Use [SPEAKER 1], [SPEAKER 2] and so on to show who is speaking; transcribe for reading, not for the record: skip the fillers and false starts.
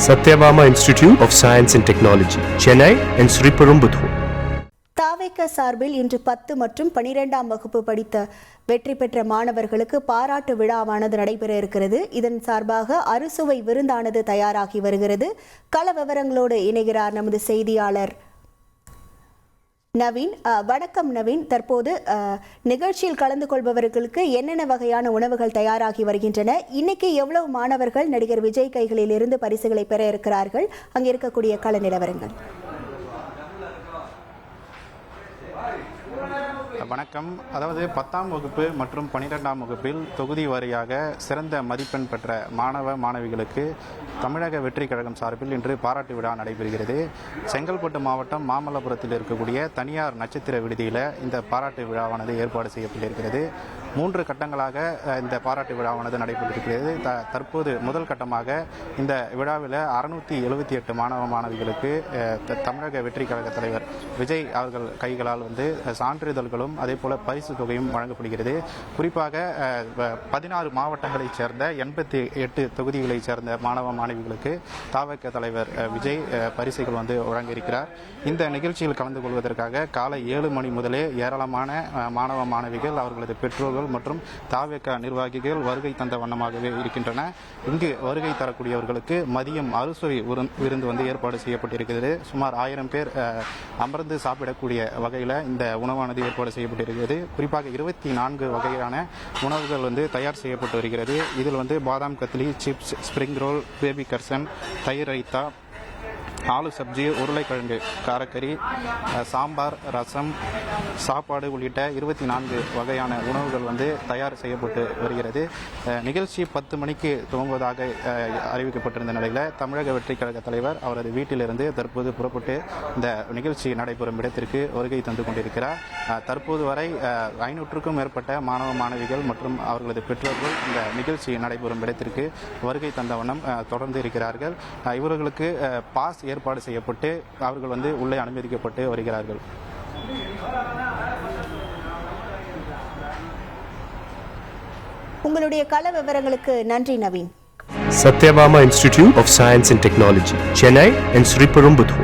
[SPEAKER 1] Satyabama Institute of Science and Technology, Chennai and Sriperumbudur.
[SPEAKER 2] தாவேக சார்பில் இன்று 10 மற்றும் 12ஆம் வகுப்பு படித்த வெற்றி பெற்ற மாணவர்களுக்கு பாராட்டு விழாவானது நடைபெற இருக்கிறது. இதன் சார்பாக அறுசுவை விருந்தானது தயாராகி வருகிறது. கள விவரங்களோடு இணைகிறார் நமது செய்தியாளர் நவீன். வணக்கம் நவீன். தற்போது நிகழ்ச்சியில் கலந்து கொள்பவர்களுக்கு என்னென்ன வகையான உணவுகள் தயாராகி வருகின்றன? இன்னைக்கு எவ்வளவு மாணவர்கள் நடிகர் விஜய் கைகளில் இருந்து பரிசுகளை பெற இருக்கிறார்கள்? அங்கே இருக்கக்கூடிய கள நிலவரங்கள்.
[SPEAKER 3] வணக்கம். அதாவது 10ஆம் வகுப்பு மற்றும் 12ஆம் வகுப்பில் தொகுதி வாரியாக சிறந்த மதிப்பெண் பெற்ற மாணவ மாணவிகளுக்கு தமிழக வெற்றி கழகம் சார்பில் இன்று பாராட்டு விழா நடைபெறுகிறது. செங்கல்பட்டு மாவட்டம் மாமல்லபுரத்தில் இருக்கக்கூடிய தனியார் நட்சத்திர விடுதியில் இந்த பாராட்டு விழாவானது ஏற்பாடு செய்யப்பட்டிருக்கிறது. 3 கட்டங்களாக இந்த பாராட்டு விழாவானது நடைபெற்றிருக்கிறது. தற்போது முதல் கட்டமாக இந்த விழாவில் 678 மாணவ மாணவிகளுக்கு தமிழக வெற்றி கழக தலைவர் விஜய் அவர்கள் கைகளால் சான்றிதழ்களும் அதே போல பரிசு தொகையும் வழங்கப்படுகிறது. குறிப்பாக 16 மாவட்டங்களைச் சேர்ந்த 88 தொகுதிகளைச் சேர்ந்த மாணவ மாணவிகளுக்கு தாவேக தலைவர் விஜய் பரிசுகள் வழங்க இருக்கிறார். இந்த நிகழ்ச்சியில் கலந்து கொள்வதற்காக காலை 7 மணி முதலே ஏராளமான மாணவ மாணவிகள் அவர்களது பெற்றோர்கள் மற்றும் தாவேக நிர்வாகிகள் வருகை தந்த வண்ணமாகவே இருக்கின்றன. இங்கு வருகை தரக்கூடியவர்களுக்கு மதியம் அறுசுவை விருந்து ஏற்பாடு செய்யப்பட்டிருக்கிறது. சுமார் 1000 பேர் அமர்ந்து சாப்பிடக்கூடிய வகையில் இந்த உணவானது ஏற்பாடு செய்யப்பட்டிருக்கிறது. குறிப்பாக 24 வகையான உணவுகள் தயார் செய்யப்பட்டு வருகிறது. இதில் badam katli, chips, spring roll, baby corn, தயிர் ரைத்தா, ஆலு சப்ஜி, உருளைக்கிழங்கு காரக்கறி, சாம்பார், ரசம், சாப்பாடு உள்ளிட்ட 24 வகையான உணவுகள் தயார் செய்யப்பட்டு வருகிறது. நிகழ்ச்சி 10 மணிக்கு துவங்குவதாக அறிவிக்கப்பட்டிருந்த நிலையில் தமிழக வெற்றி கழக தலைவர் அவரது வீட்டிலிருந்து தற்போது புறப்பட்டு இந்த நிகழ்ச்சி நடைபெறும் இடத்திற்கு வருகை தந்து கொண்டிருக்கிறார். தற்போது வரை 500க்கும் மேற்பட்ட மாணவ மாணவிகள் மற்றும் அவர்களது பெற்றோர்கள் இந்த நிகழ்ச்சி நடைபெறும் இடத்திற்கு வருகை தந்த வண்ணம் தொடர்ந்து இருக்கிறார்கள். இவர்களுக்கு பாஸ் ஏற்பாடு செய்யப்பட்டு அவர்கள் உள்ளே அனுமதிக்கப்பட்டு வருகிறார்கள்.
[SPEAKER 2] உங்களுடைய கள விவரங்களுக்கு நன்றி Naveen.
[SPEAKER 1] Satyabama Institute of Science and Technology, Chennai and Sriperumbudur.